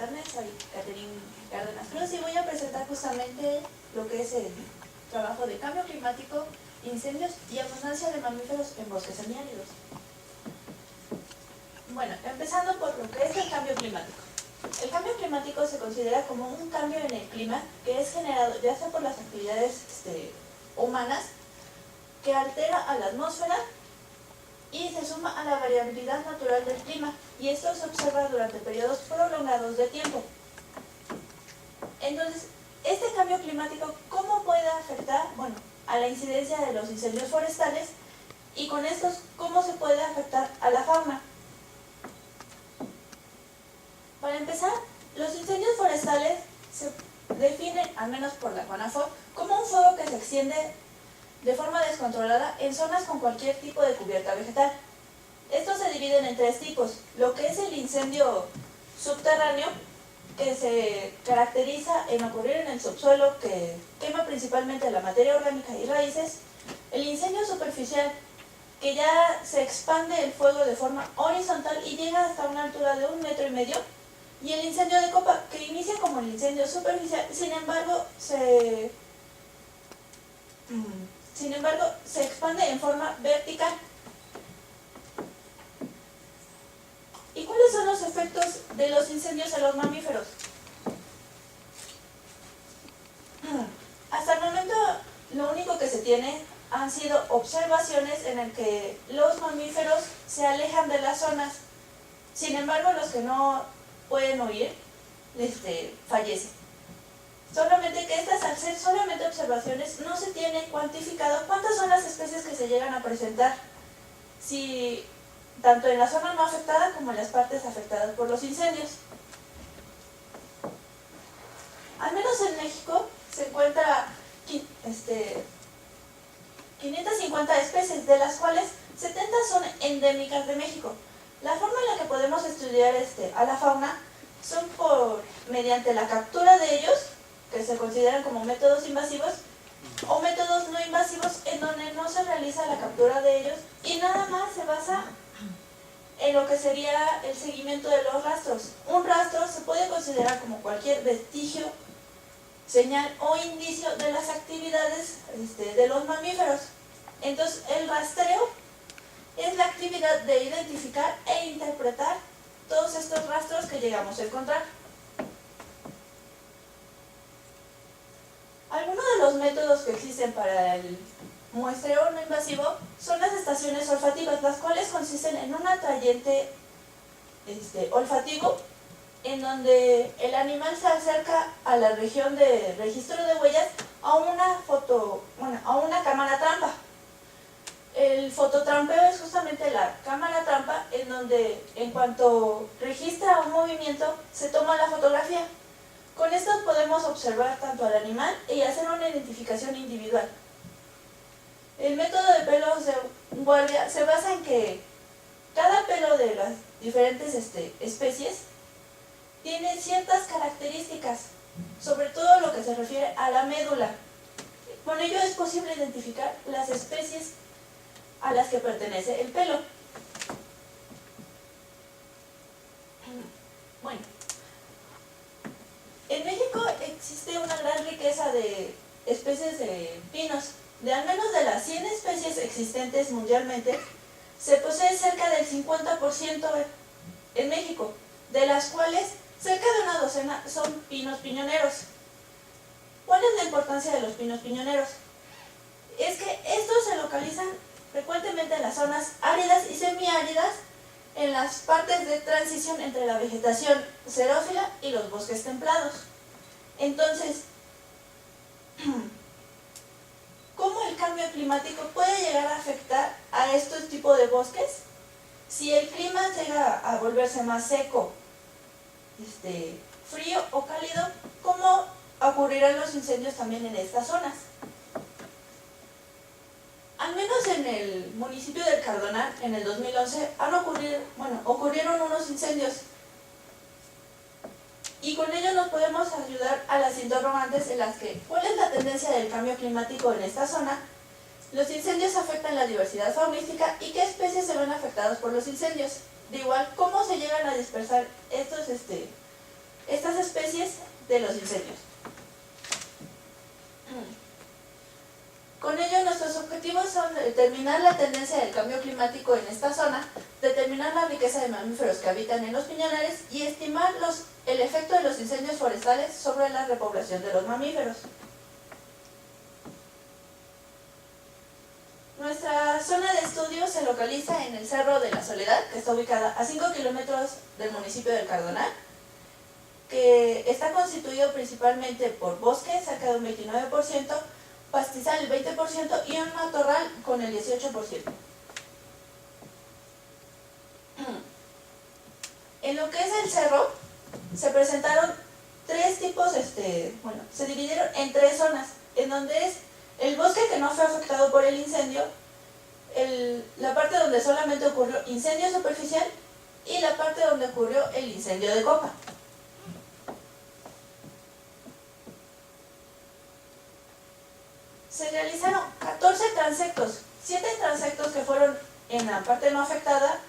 Internet. Soy Catherine Cárdenas Cruz y voy a presentar justamente lo que es el trabajo de cambio climático, incendios y abundancia de mamíferos en bosques semiáridos. Bueno, empezando por lo que es el cambio climático. El cambio climático se considera como un cambio en el clima que es generado ya sea por las actividades humanas, que altera a la atmósfera y se suma a la variabilidad natural del clima, y esto se observa durante periodos prolongados de tiempo. Entonces, este cambio climático, ¿cómo puede afectar? Bueno, a la incidencia de los incendios forestales, y con estos, ¿cómo se puede afectar a la fauna? Para empezar, los incendios forestales se definen, al menos por la CONAFOR, como un fuego que se extiende de forma descontrolada en zonas con cualquier tipo de cubierta vegetal. Estos se dividen en tres tipos: lo que es el incendio subterráneo, que se caracteriza en ocurrir en el subsuelo, que quema principalmente la materia orgánica y raíces; el incendio superficial, que ya se expande el fuego de forma horizontal y llega hasta una altura de 1,5 metros; y el incendio de copa, que inicia como el incendio superficial, sin embargo se expande en forma vertical. ¿Y cuáles son los efectos de los incendios en los mamíferos? Hasta el momento, lo único que se tiene han sido observaciones en el que los mamíferos se alejan de las zonas. Sin embargo, los que no pueden huir, fallecen. Solamente que estas, al ser solamente observaciones, no se tiene cuantificado cuántas son las especies que se llegan a presentar, tanto en la zona no afectada como en las partes afectadas por los incendios. Al menos en México se encuentra 550 especies, de las cuales 70 son endémicas de México. La forma en la que podemos estudiar a la fauna son mediante la captura de ellos, que se consideran como métodos invasivos, o métodos no invasivos, en donde no se realiza la captura de ellos y nada más se basa en lo que sería el seguimiento de los rastros. Un rastro se puede considerar como cualquier vestigio, señal o indicio de las actividades de los mamíferos. Entonces, el rastreo es la actividad de identificar e interpretar todos estos rastros que llegamos a encontrar. Algunos de los métodos que existen para el muestreo no invasivo son las estaciones olfativas, las cuales consisten en un atrayente olfativo, en donde el animal se acerca a la región de registro de huellas a una cámara trampa. El fototrampeo es justamente la cámara trampa, en donde en cuanto registra un movimiento se toma la fotografía. Con esto podemos observar tanto al animal y hacer una identificación individual. El método de pelos de guardia se basa en que cada pelo de las diferentes especies tiene ciertas características, sobre todo lo que se refiere a la médula. Con ello es posible identificar las especies a las que pertenece el pelo. Bueno, en México existe una gran riqueza de especies de pinos. De al menos de las 100 especies existentes mundialmente, se posee cerca del 50% en México, de las cuales cerca de una docena son pinos piñoneros. ¿Cuál es la importancia de los pinos piñoneros? Es que estos se localizan frecuentemente en las zonas áridas y semiáridas, en las partes de transición entre la vegetación xerófila y los bosques templados. Entonces, ¿cómo el cambio climático puede llegar a afectar a estos tipos de bosques? Si el clima llega a volverse más seco, frío o cálido, ¿cómo ocurrirán los incendios también en estas zonas? Al menos en el municipio del Cardonal, en el 2011, ocurrieron unos incendios. Y con ello nos podemos ayudar a las interrogantes en las que, ¿cuál es la tendencia del cambio climático en esta zona? Los incendios afectan la diversidad faunística y qué especies se ven afectadas por los incendios. De igual, ¿cómo se llegan a dispersar estos estas especies de los incendios. Con ello, nuestros objetivos son determinar la tendencia del cambio climático en esta zona, determinar la riqueza de mamíferos que habitan en los piñones y estimar el efecto de los incendios forestales sobre la repoblación de los mamíferos. Nuestra zona de estudio se localiza en el Cerro de la Soledad, que está ubicada a 5 kilómetros del municipio del Cardonal, que está constituido principalmente por bosque, cerca de un 29%, pastizal el 20% y un matorral con el 18%. En lo que es el cerro, se presentaron tres tipos, se dividieron en tres zonas, en donde es el bosque que no fue afectado por el incendio, la parte donde solamente ocurrió incendio superficial y la parte donde ocurrió el incendio de copa. Se realizaron 14 transectos, 7 transectos que fueron en la parte no afectada,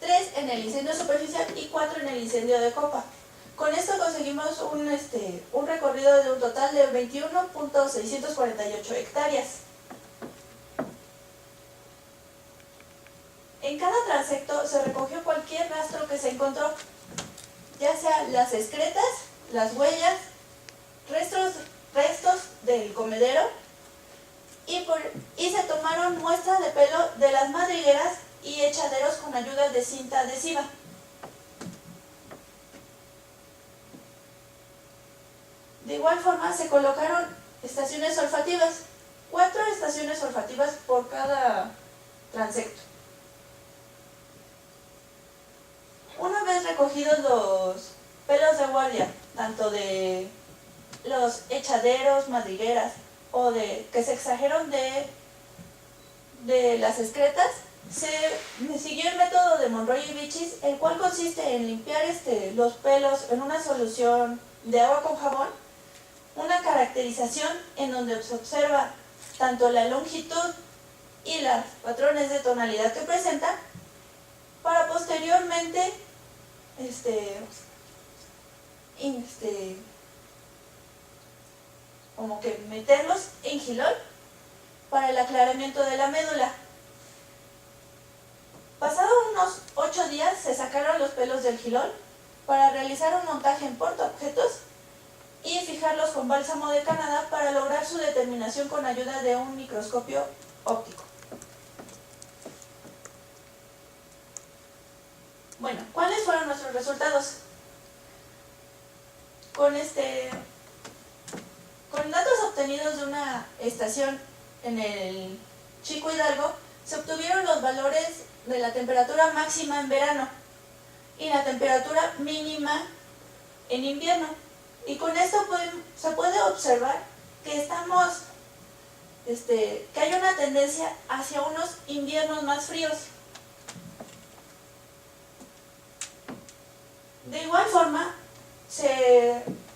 3 en el incendio superficial y 4 en el incendio de copa. Con esto conseguimos un recorrido de un total de 21.648 hectáreas. En cada transecto se recogió cualquier rastro que se encontró, ya sea las excretas, las huellas, restos del comedero y se tomaron muestras de pelo de las madrigueras y echaderos con ayuda de cinta adhesiva. De igual forma se colocaron estaciones olfativas, 4 estaciones olfativas por cada transecto. Una vez recogidos los pelos de guardia, tanto de los echaderos, madrigueras o que se extrajeron de las excretas, se siguió el método de Monroy y Bichis, el cual consiste en limpiar los pelos en una solución de agua con jabón, una caracterización en donde se observa tanto la longitud y los patrones de tonalidad que presenta, para posteriormente como que meterlos en gilol para el aclaramiento de la médula. Pasados unos 8 días se sacaron los pelos del gilol para realizar un montaje en portaobjetos y fijarlos con bálsamo de Canadá para lograr su determinación con ayuda de un microscopio óptico. Bueno, ¿cuáles fueron nuestros resultados? Con datos obtenidos de una estación en el Chico Hidalgo, se obtuvieron los valores de la temperatura máxima en verano y la temperatura mínima en invierno. Y con esto se puede observar que que hay una tendencia hacia unos inviernos más fríos. De igual forma,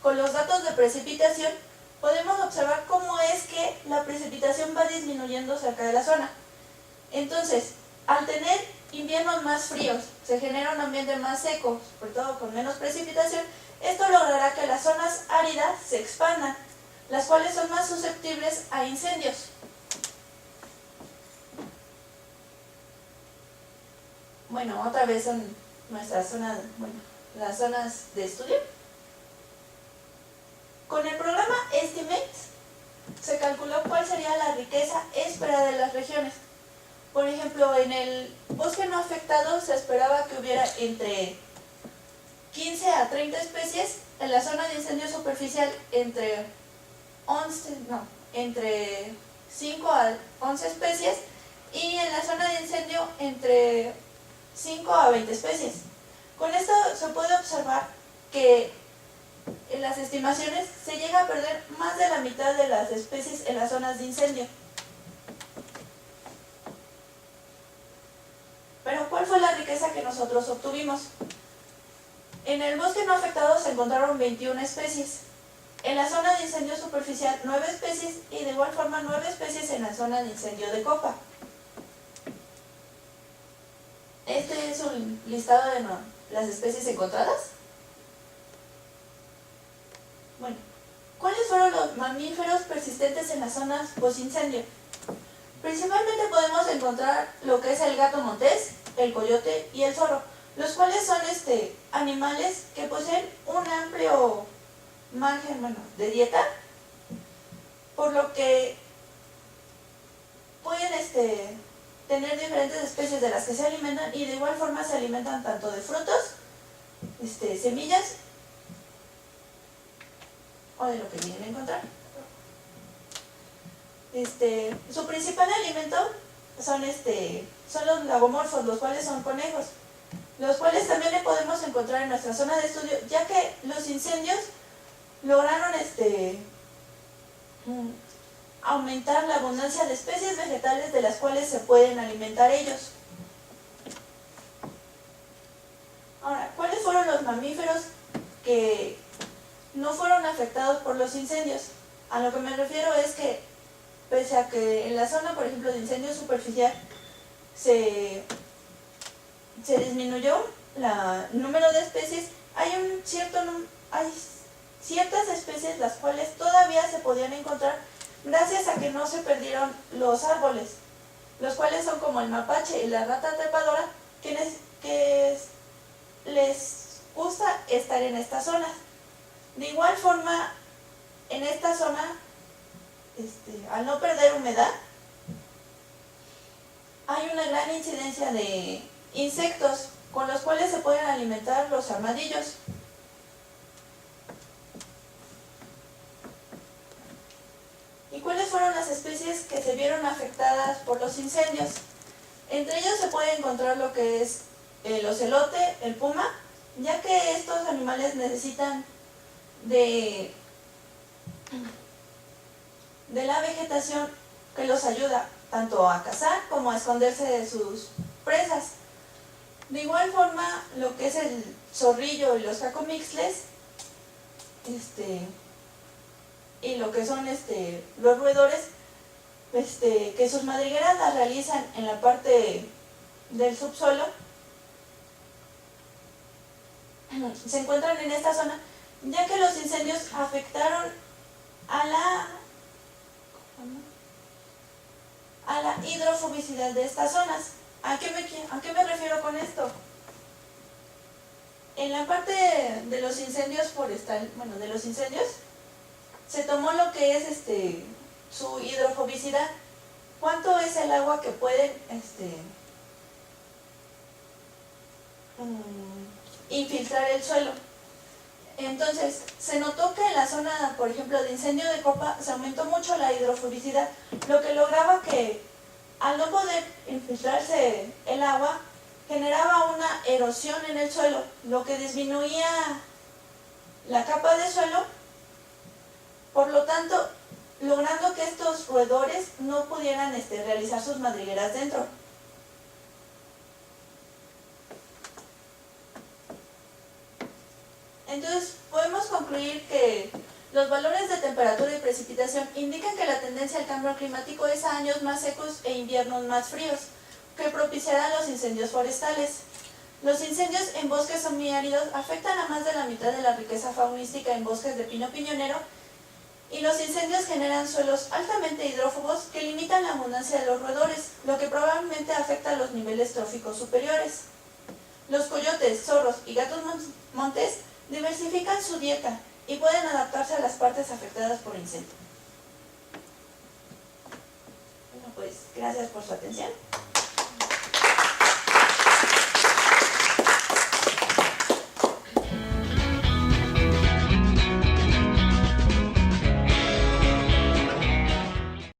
con los datos de precipitación, podemos observar cómo es que la precipitación va disminuyendo cerca de la zona. Entonces, al tener inviernos más fríos, se genera un ambiente más seco, sobre todo con menos precipitación. Esto logrará que las zonas áridas se expandan, las cuales son más susceptibles a incendios. Bueno, otra vez son nuestras zonas, las zonas de estudio. Con el programa Estimates se calculó cuál sería la riqueza esperada de las regiones. Por ejemplo, en el bosque no afectado se esperaba que hubiera entre 15 a 30 especies, en la zona de incendio superficial entre 5 a 11 especies y en la zona de incendio entre 5 a 20 especies. Con esto se puede observar que en las estimaciones se llega a perder más de la mitad de las especies en las zonas de incendio. Pero ¿cuál fue la riqueza que nosotros obtuvimos? En el bosque no afectado se encontraron 21 especies. En la zona de incendio superficial 9 especies y de igual forma 9 especies en la zona de incendio de copa. Este es un listado de las especies encontradas. Bueno, ¿cuáles fueron los mamíferos persistentes en las zonas posincendio? Principalmente podemos encontrar lo que es el gato montés, el coyote y el zorro, los cuales son animales que poseen un amplio margen de dieta, por lo que pueden tener diferentes especies de las que se alimentan, y de igual forma se alimentan tanto de frutos, semillas o de lo que vienen a encontrar. Su principal alimento son los lagomorfos, los cuales son conejos, los cuales también le podemos encontrar en nuestra zona de estudio, ya que los incendios lograron aumentar la abundancia de especies vegetales de las cuales se pueden alimentar ellos. Ahora, ¿cuáles fueron los mamíferos que no fueron afectados por los incendios? A lo que me refiero es que, pese a que en la zona, por ejemplo, de incendio superficial, se disminuyó el número de especies, hay ciertas especies las cuales todavía se podían encontrar gracias a que no se perdieron los árboles, los cuales son como el mapache y la rata trepadora, que les gusta estar en estas zonas. De igual forma, en esta zona, al no perder humedad, hay una gran incidencia de insectos con los cuales se pueden alimentar los armadillos. ¿Y cuáles fueron las especies que se vieron afectadas por los incendios? Entre ellos se puede encontrar lo que es el ocelote, el puma, ya que estos animales necesitan de la vegetación que los ayuda tanto a cazar como a esconderse de sus presas. De igual forma, lo que es el zorrillo y los cacomixles, y lo que son los roedores, que sus madrigueras las realizan en la parte del subsuelo, se encuentran en esta zona, ya que los incendios afectaron a la hidrofobicidad de estas zonas. ¿A qué me refiero con esto? En la parte de los incendios forestales, de los incendios, se tomó lo que es su hidrofobicidad. ¿Cuánto es el agua que pueden infiltrar el suelo? Entonces, se notó que en la zona, por ejemplo, de incendio de copa, se aumentó mucho la hidrofobicidad, lo que lograba que, al no poder infiltrarse el agua, generaba una erosión en el suelo, lo que disminuía la capa de suelo, por lo tanto, logrando que estos roedores no pudieran realizar sus madrigueras dentro. Entonces, podemos concluir que los valores de temperatura y precipitación indican que la tendencia al cambio climático es a años más secos e inviernos más fríos, que propiciarán los incendios forestales. Los incendios en bosques semiáridos afectan a más de la mitad de la riqueza faunística en bosques de pino piñonero, y los incendios generan suelos altamente hidrófobos que limitan la abundancia de los roedores, lo que probablemente afecta a los niveles tróficos superiores. Los coyotes, zorros y gatos montés diversifican su dieta y pueden adaptarse a las partes afectadas por incendio. Bueno, pues gracias por su atención.